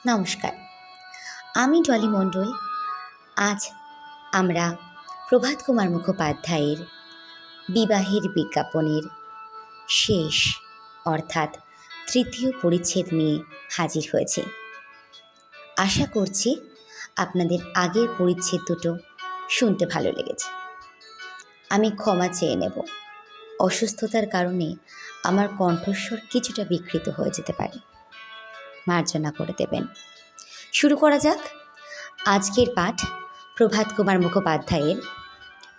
নমস্কার, আমি ডলি মণ্ডল। আজ আমরা প্রভাত কুমার মুখোপাধ্যায়ের বিবাহের বিজ্ঞাপনের শেষ অর্থাৎ তৃতীয় পরিচ্ছেদ নিয়ে হাজির হয়েছি। আশা করছি আপনাদের আগের পরিচ্ছেদ দুটো শুনতে ভালো লেগেছে। আমি ক্ষমা চেয়ে নেব, অসুস্থতার কারণে আমার কণ্ঠস্বর কিছুটা বিকৃত হয়ে যেতে পারে, মার্জনা করে দেবেন। শুরু করা যাক আজকের পাঠ প্রভাত কুমার মুখোপাধ্যায়ের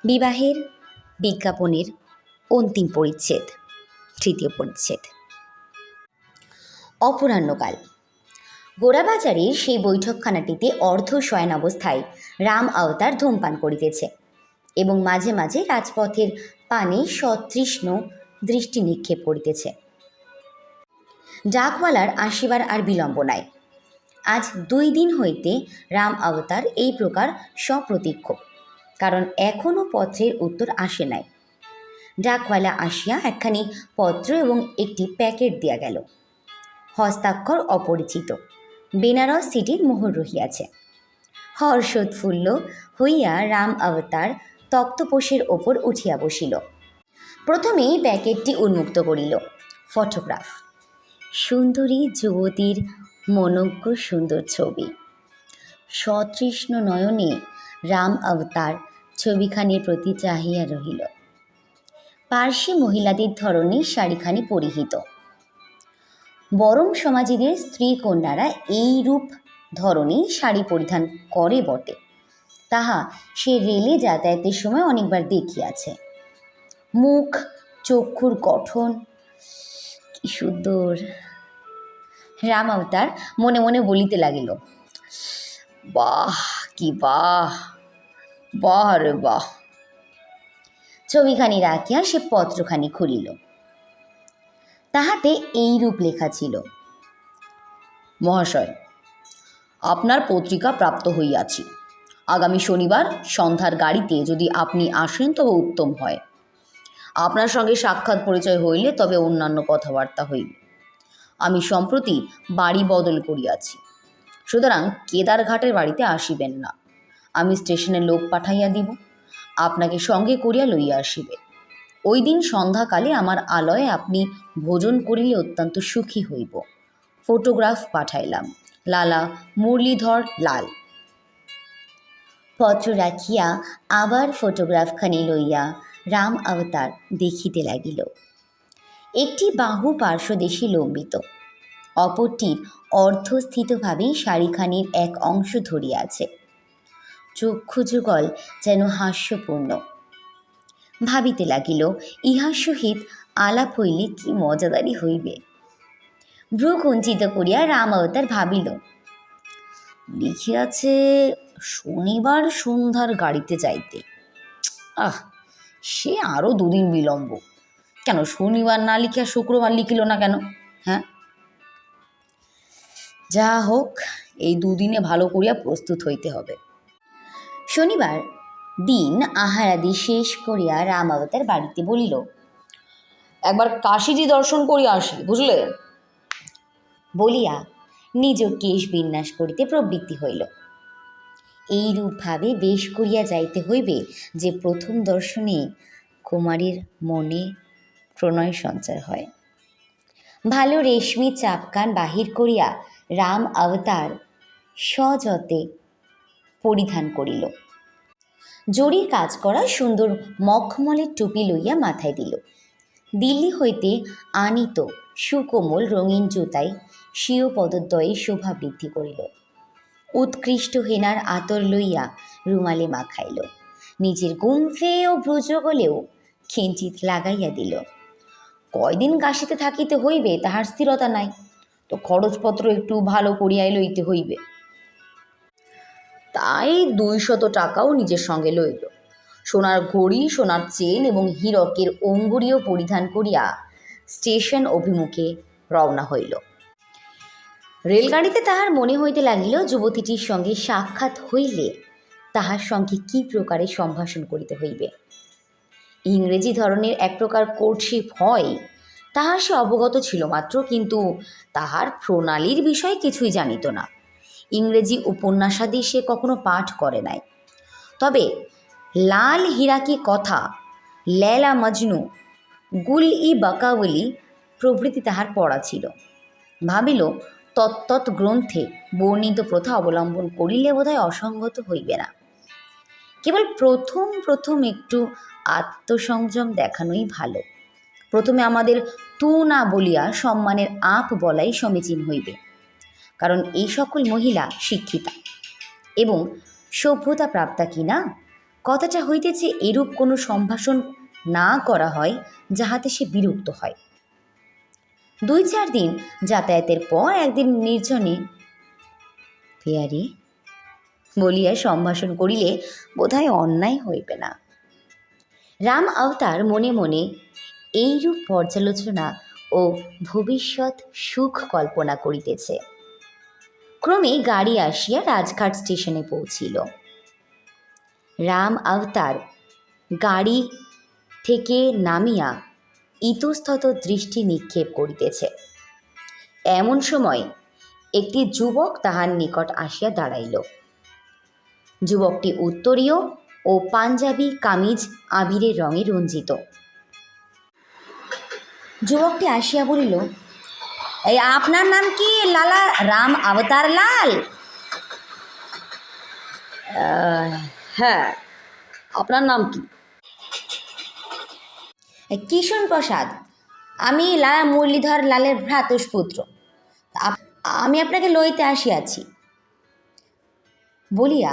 বিবাহের বিজ্ঞাপনের অন্তিম পরিচ্ছেদ, তৃতীয় পরিচ্ছেদ। অপরাহ্নকাল গোড়াবাজারের সেই বৈঠকখানাটিতে অর্ধ শয়ন অবস্থায় রাম অবতার ধূমপান করিতেছে এবং মাঝে মাঝে রাজপথের পানে সতৃষ্ণ দৃষ্টি নিক্ষেপ করিতেছে। ডাকওয়ালার আসিবার আর বিলম্ব নাই। আজ 2 দিন হইতে রাম অবতার এই প্রকার সপ্রতীক্ষ, কারণ এখনও পত্রের উত্তর আসে নাই। ডাকওয়ালা আসিয়া একখানি পত্র এবং একটি প্যাকেট দিয়া গেল। হস্তাক্ষর অপরিচিত, বেনারস সিটির মোহর রহিয়াছে। হর্ষোৎফুল্ল হইয়া রাম অবতার তক্তপোষের ওপর উঠিয়া বসিল। প্রথমেই প্যাকেটটি উন্মুক্ত করিল। ফটোগ্রাফ, সুন্দরী যুবতীর মনোজ্ঞ সুন্দর ছবি। সতৃষ্ণ নয়নে রাম অবতার ছবিখানির প্রতি চাহিয়া রহিল। পার্সি মহিলাদের ধরনের শাড়িখানি পরিহিত। বরম সমাজীদের স্ত্রী কন্যারা এইরূপ ধরনের শাড়ি পরিধান করে বটে, তাহা সে রেলে যাতায়াতের সময় অনেকবার দেখিয়াছে। মুখ চক্ষুর গঠন কি সুন্দর! রাম অবতার মনে মনে বলিতে লাগিল, বাহ কি বাহ, বাহ রে বাহ। ছবিখানি রাখিয়া সে পত্রখানি খুলিল। তাহাতে এইরূপ লেখা ছিল, মহাশয়, আপনার পত্রিকা প্রাপ্ত হইয়াছি। আগামী শনিবার সন্ধ্যার গাড়িতে যদি আপনি আসেন তবে উত্তম হয়। আপনার সঙ্গে সাক্ষাৎ পরিচয় হইলে তবে অন্যান্য কথাবার্তা হইবে। আমি সম্প্রতি বাড়ি বদল করিয়াছি, সুতরাং কেদারঘাটের বাড়িতে আসিবেন না। আমি স্টেশনে লোক পাঠাইয়া দিব, আপনাকে সঙ্গে করিয়া লইয়া আসিবে। ওই দিন সন্ধ্যাকালে আমার আলয়ে আপনি ভোজন করিলে অত্যন্ত সুখী হইব। ফটোগ্রাফ পাঠাইলাম, লালা মুরলীধর লাল। পত্র রাখিয়া আবার ফটোগ্রাফখানি লইয়া রাম অবতার দেখিতে লাগিল। একটি বাহু পার্শ্বদেশে লম্বিত, অপরটির অর্ধস্থিতভাবে শাড়িখানির এক অংশ ধরিয়াছে। চক্ষু যুগল যেন হাস্যপূর্ণ। ভাবিতে লাগিল, ইহার সহিত আলাপ হইলে কি মজাদারি হইবে। ভ্রু কুঞ্চিত করিয়া রাম অবতার ভাবিল, লিখিয়াছে শনিবার সন্ধ্যার গাড়িতে যাইতে। সে আরও 2 দিন বিলম্ব। কেন শনিবার না লিখিয়া শুক্রবার লিখিল না কেন? হ্যাঁ, যা হোক, এই 2 দিনে ভালো করিয়া প্রস্তুত হইতে হবে। শনিবার দিন আহারাদি শেষ করিয়া রাম অবতার বাড়িতে বলিল, একবার কাশীজি দর্শন করিয়া আসি, বুঝলে? বলিয়া নিজ কেশ বিন্যাস করিতে প্রবৃত্তি হইল। এইরূপভাবে বেশ করিয়া যাইতে হইবে যে প্রথম দর্শনে কুমারীর মনে প্রণয় সঞ্চার হয়। ভালো রেশমি চাপকান বাহির করিয়া রাম অবতার সযত্নে পরিধান করিল। জরির কাজ করা সুন্দর মখমলের টুপি লইয়া মাথায় দিল। দিল্লি হইতে আনিত সুকোমল রঙিন জুতায় স্বীয় পদদ্বয়ে শোভা বৃদ্ধি করিল। উৎকৃষ্ট হেনার আতর লইয়া রুমালে মাখাইল। নিজের গুমফে ও ভ্রুজগলেও খেঞ্চিত লাগাইয়া দিল। কয়দিন কাশিতে থাকিতে হইবে তাহার স্থিরতা নাই, তো খরচপত্র একটু ভালো করিয়াই লইতে হইবে। তাই 200 টাকাও নিজের সঙ্গে লইল। সোনার ঘড়ি, সোনার চেন এবং হীরকের অঙ্গুরীও পরিধান করিয়া স্টেশন অভিমুখে রওনা হইল। রেলগাড়িতে তাহার মনে হইতে লাগিল, যুবতীটির সঙ্গে সাক্ষাৎ হইলে তাহার সঙ্গে কি প্রকারে সম্ভাষণ করিতে হইবে। ইংরেজি ধরনের এক প্রকার কোর্টশিপ হয়, তাহার সে অবগত ছিল মাত্র, কিন্তু তাহার প্রণালীর বিষয়ে কিছুই জানিত না। ইংরেজি উপন্যাসাদি সে কখনো পাঠ করে নাই। তবে লাল হীরা কি কথা, লেলা মজনু, গুল ই বাকাওয়ালি প্রভৃতি তাহার পড়া ছিল। ভাবিল তত্তৎ গ্রন্থে বর্ণিত প্রথা অবলম্বন করিলে বোধহয় অসঙ্গত হইবে না। কেবল প্রথম প্রথম একটু আত্মসংযম দেখানোই ভালো। প্রথমে আমাদের তু না বলিয়া সম্মানের আপ বলাই সমীচীন হইবে, কারণ এই সকল মহিলা শিক্ষিতা এবং সভ্যতা প্রাপ্তা কিনা। কথাটা হইতেছে এরূপ কোনো সম্ভাষণ না করা হয় যাহাতে সে বিরক্ত হয়। 2-4 দিন যাতায়াতের পর একদিন নির্জনে পেয়ারি বলিয়া সম্ভাষণ করিলে বোধহয় অন্যায় হইবে না। রাম অবতার মনে মনে এইরূপ পর্যালোচনা ও ভবিষ্যৎ সুখ কল্পনা করিতেছে। ক্রমে গাড়ি আসিয়া রাজঘাট স্টেশনে পৌঁছিল। রাম অবতার গাড়ি থেকে নামিয়া ইতস্তত দৃষ্টি নিক্ষেপ করিতেছে। এমন সময় একটি যুবক তাহার নিকট আসিয়া দাঁড়াইল। যুবকটি উত্তরীয় ও পাঞ্জাবি কামিজ আবিরের রঙে রঞ্জিত। যুবকটি আসিয়া বলিল, এই আপনার নাম কি লালা রাম অবতার লাল? হ্যাঁ, আপনার নাম কি? কিশোর প্রসাদ, আমি লালা মুরলীধর লালের ভ্রাতুষ্পুত্র। আমি আপনাকে লইতে আসিয়াছি বলিয়া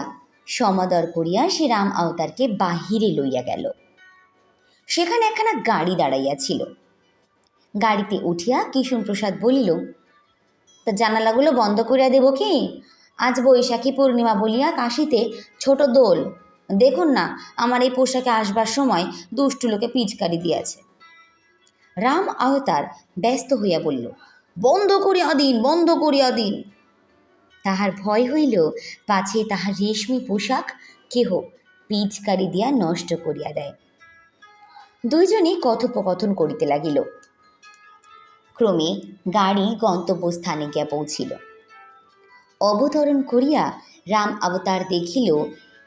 সমাদর করিয়া সে রাম অবতারকে বাহিরে লইয়া গেল। সেখানে একখানা গাড়ি দাঁড়াইয়াছিল। গাড়িতে উঠিয়া কিশোর প্রসাদ বলিল, তা জানালাগুলো বন্ধ করিয়া দেব কি? আজ বৈশাখী পূর্ণিমা বলিয়া কাশিতে ছোট দোল। দেখুন না, আমার এই পোশাকে আসবার সময় দুষ্টু লোকে পিচকারি দিয়াছে। রাম অবতার ব্যস্ত হইয়া বলল, বন্ধ করিয়া দিন, বন্ধ করিয়া দিন। তাহার ভয় হইল পাছে তাহার রেশমি পোশাক কেহ পিচকারি দিয়া নষ্ট করিয়া দেয়। দুইজনে কথোপকথন করিতে লাগিল। ক্রমে গাড়ি গন্তব্যস্থানে গিয়া পৌঁছিল। অবতরণ করিয়া রাম অবতার দেখিল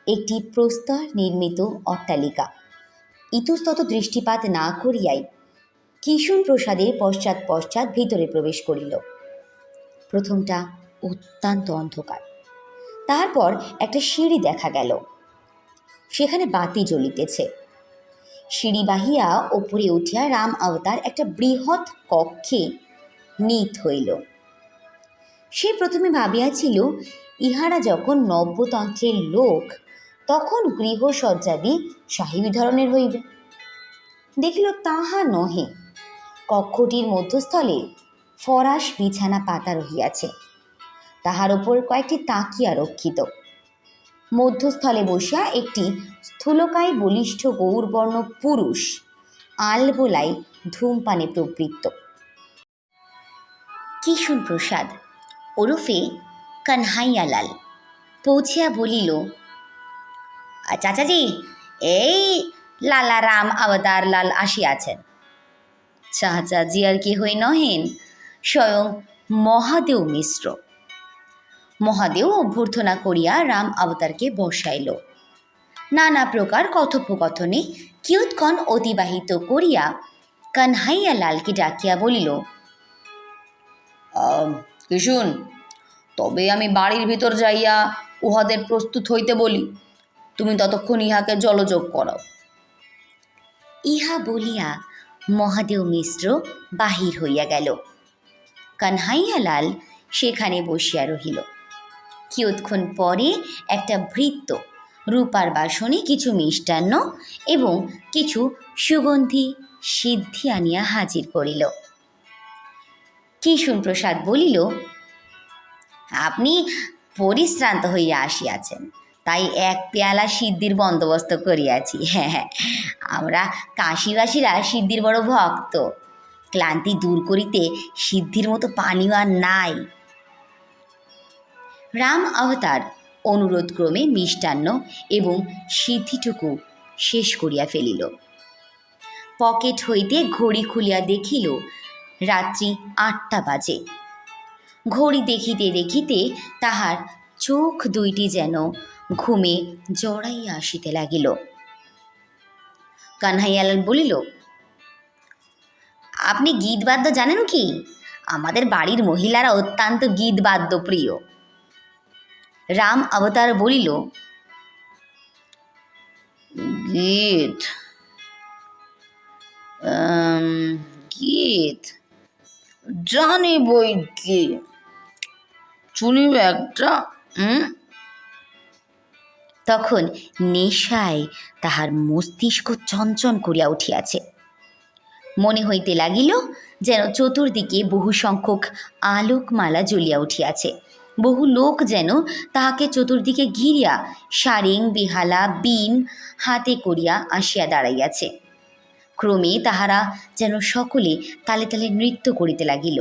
একটি প্রস্তর নির্মিত অট্টালিকা। ইতস্তত দৃষ্টিপাত না করিয়াই কিশোর প্রসাদের পশ্চাৎ পশ্চাৎ ভিতরে প্রবেশ করিল। প্রথমটা অত্যন্ত অন্ধকার। তারপর একটা সিঁড়ি দেখা গেল, সেখানে বাতি জ্বলিতেছে। সিঁড়ি বাহিয়া ওপরে উঠিয়া রাম অবতার একটা বৃহৎ কক্ষে নীত হইল। সে প্রথমে ভাবিয়াছিল ইহারা যখন নব্যতন্ত্রের লোক তখন গৃহসজ্জাদি সাহেবী ধরনের হইবে। দেখিল তাহা নহে। কক্ষটির মধ্যস্থলে ফরাস বিছানা পাতা রহিয়াছে, তাহার উপর কয়েকটি তাকিয়া রক্ষিত। মধ্যস্থলে বসিয়া একটি স্থূলকায় বলিষ্ঠ গৌরবর্ণ পুরুষ আলবোলাই ধূমপানে প্রবৃত্ত। কিশোর প্রসাদ ওরফে কানহাইয়ালাল পৌঁছিয়া বলিল, চাচাজি, এই লালা রাম অবতার লাল আসিয়াছেন। চাচাজি আর কেহই নহেন, স্বয়ং মহাদেব মিশ্র। মহাদেব অভ্যর্থনা করিয়া রাম অবতারকে বসাইল। নানা প্রকার কথোপকথনে কিয়ৎক্ষণ অতিবাহিত করিয়া কানহাইয়ালালকে ডাকিয়া বলিল, কিশুন, তবে আমি বাড়ির ভিতর যাইয়া উহাদের প্রস্তুত হইতে বলি, তুমি ততক্ষণ ইহাকে জলযোগ করো। ইহা বলিয়া মহাদেব মিশ্র বাহির হইয়া গেল। কানহাইয়ালাল সেখানে বসিয়া রহিল। কিয়ৎক্ষণ পরে একটা ভৃত্য রূপার বাসনে কিছু মিষ্টান্ন এবং কিছু সুগন্ধি সিদ্ধি আনিয়া হাজির করিল। কিশোর প্রসাদ বলিল, আপনি পরিশ্রান্ত হইয়া আসিয়াছেন, তাই এক পেয়ালা সিদ্ধির বন্দোবস্ত করিয়াছি। হ্যাঁ, আমরা কাশীবাসীরা সিদ্ধির বড় ভক্ত। ক্লান্তি দূর করিতে সিদ্ধির মতো পানীয় আর নাই। রাম অবতার অনুরোধক্রমে মিষ্টান্ন এবং সিদ্ধিটুকু শেষ করিয়া ফেলিল। পকেট হইতে ঘড়ি খুলিয়া দেখিল রাত্রি 8টা বাজে। ঘড়ি দেখিতে দেখিতে তাহার চোখ দুইটি যেন ঘুমে জড়াইয়া আসিতে লাগিল। কানহাইয়ালাল বলিল, আপনি গীতবাদ্য জানেন কি? আমাদের বাড়ির মহিলারা অত্যন্ত গীতবাদ্য প্রিয়। রাম অবতার বলিল, গীত গীত জানি বই কি, শুনিবে একটা। তখন নেশায় তাহার মস্তিষ্ক চঞ্চন করিয়া উঠিয়াছে। মনে হইতে লাগিল যেন চতুর্দিকে বহু সংখ্যক আলোকমালা জ্বলিয়া উঠিয়াছে। বহু লোক যেন তাহাকে চতুর্দিকে ঘিরিয়া সারেং বেহালা বীণ হাতে করিয়া আসিয়া দাঁড়াইয়াছে। ক্রমে তাহারা যেন সকলে তালে তালে নৃত্য করিতে লাগিল।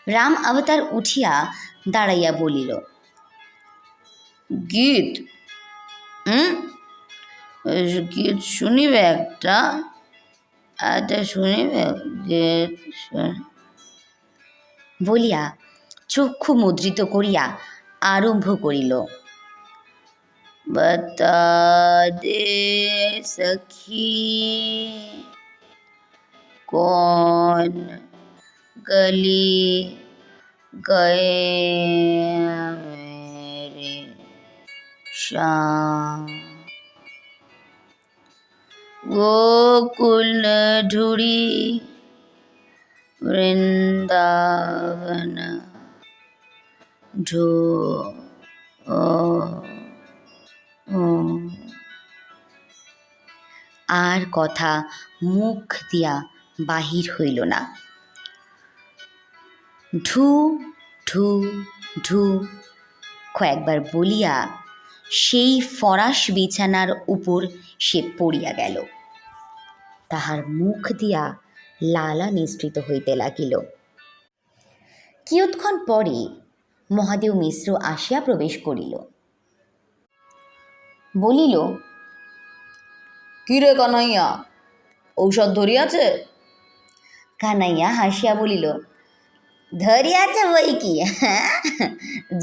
রাম অবতার উঠিয়া দাঁড়াইয়া বলিল, গীত গীত শুনিবে একটা, শুনিবে গীত বলিয়া চক্ষু মুদ্রিত করিয়া আরম্ভ করিল। बता दे सखी कौन गली गए मेरे श्याम, गोकुल ढूढ़ी वृंदावन ढो আর কথা মুখ দিয়া বাহির হইল না। ঢু ঢু ঢু কয়েকবার বলিয়া সেই ফরাস বিছানার উপর সে পড়িয়া গেল। তাহার মুখ দিয়া লালা নিঃসৃত হইতে লাগিল। কিয়ৎক্ষণ পরে মহাদেব মিশ্র আসিয়া প্রবেশ করিল। বলিল, কি রে কানাইয়া, ঔষধ ধরিয়াছে? কানাইয়া হাসিয়া বলিল, ধরিয়াছে বই কি,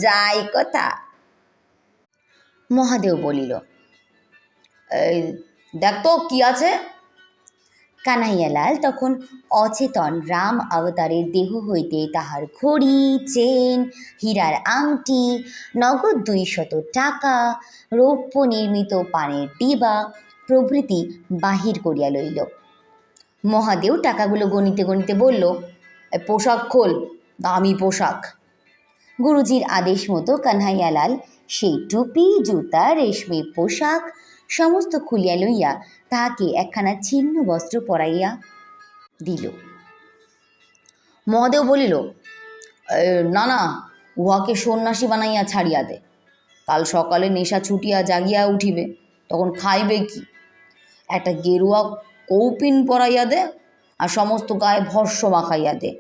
যাই কথা। মহাদেব বলিল, এই দেখ তো কি আছে। কানাইয়ালাল তখন অচেতন রাম অবতারের দেহ হইতে তাহার ঘড়ি, চেন, হীরার আংটি, নগদ 200 টাকা, রৌপ্য নির্মিত পানের ডিবা প্রভৃতি বাহির করিয়া লইল। মহাদেব টাকাগুলো গণিতে গণিতে বলল, পোশাক খোল, দামি পোশাক। গুরুজির আদেশ মতো কানহাইয়ালাল সেই টুপি, জুতা, রেশমি পোশাক সমস্ত খুলিয়া লইয়া তাহাকে একখানা ছিন্ন বস্ত্র পরাইয়া দিল। মহাদেব বলিল, না না, উহাকে সন্ন্যাসী বানাইয়া ছাড়িয়া দে। কাল সকালে নেশা ছুটিয়া জাগিয়া উঠিবে, তখন খাইবে কি? একটা গেরুয়া কৌপিন পরাইয়া দে, আর সমস্ত গায়ে ভস্য মাখাইয়া দে,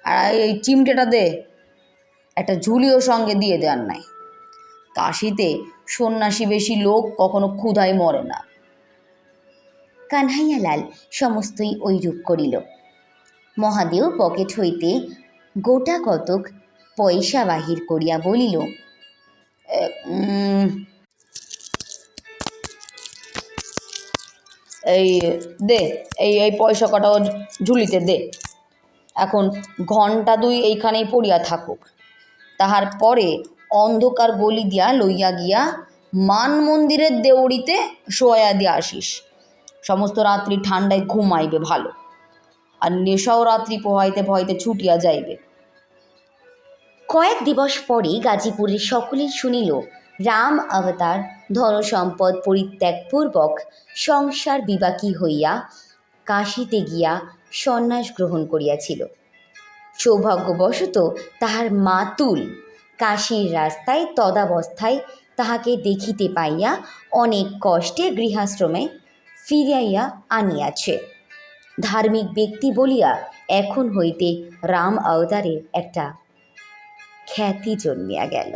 আর এই চিমটেটা দে, একটা ঝুলিও সঙ্গে দিয়ে দেওয়ার নাই। কাশিতে সন্ন্যাসী বেশি লোক কখনো ক্ষুধায় মরে না। কানহাইয়ালাল সমস্তই ঐরূপ করিল। মহাদেব পকেট হইতে গোটা কতক পয়সা বাহির করিয়া বলিল, এই দে, এই পয়সা কটা ঝুলিতে দে। এখন ঘণ্টা 2 এইখানেই পড়িয়া থাকুক, তাহার পরে অন্ধকার গলি দিয়া লইয়া গিয়া মান মন্দিরের দেউড়িতে শোয়া দিয়া আসিস। সমস্ত রাত্রি ঠান্ডায় ঘুমাইবে ভালো, আর নেশাও রাত্রি পোহাইতে পোহাইতে ছুটিয়া যাইবে। কয়েক দিবস পরে গাজীপুরের সকলেই শুনিল রাম অবতার ধনসম্পদ পরিত্যাগপূর্বক সংসার বিবাকী হইয়া কাশীতে গিয়া সন্ন্যাস গ্রহণ করিয়াছিল। সৌভাগ্যবশত তাহার মাতুল কাশীর রাস্তায় তদাবস্থায় তাহাকে দেখিতে পাইয়া অনেক কষ্টে গৃহাশ্রমে ফিরাইয়া আনিয়াছে। ধার্মিক ব্যক্তি বলিয়া এখন হইতে রাম অবতারের একটা খ্যাতি জন্মিয়া গেল।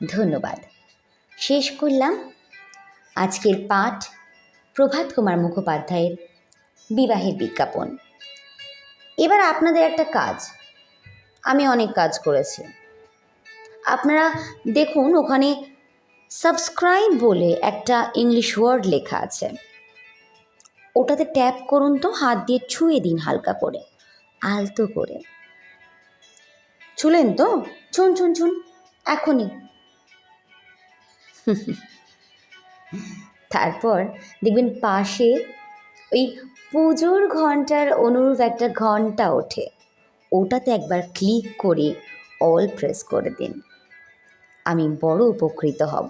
ধন্যবাদ। শেষ করলাম আজকের পাঠ প্রভাত কুমার মুখোপাধ্যায়ের বিবাহের বিজ্ঞাপন। এবার আপনাদের একটা কাজ, আমি অনেক কাজ করেছি, আপনারা দেখুন ওখানে সাবস্ক্রাইব বলে একটা ইংলিশ ওয়ার্ড লেখা আছে, ওটাতে ট্যাপ করুন তো, হাত দিয়ে ছুঁয়ে দিন হালকা করে, আলতো করে। ছুলেন তো? ছুন ছুন ছুন এখনই। তারপর দেখবেন পাশে ওই পুজোর ঘন্টার অনুরূপ একটা ঘন্টা ওঠে, ওটাতে একবার ক্লিক করে অল প্রেস করে দিন। আমি বড় উপকৃত হব।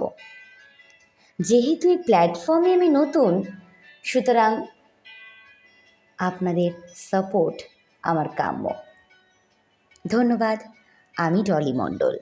যেহেতু এই প্ল্যাটফর্মে আমি নতুন, সুতরাং আপনাদের সাপোর্ট আমার কাম্য। ধন্যবাদ। আমি ডলি মণ্ডল।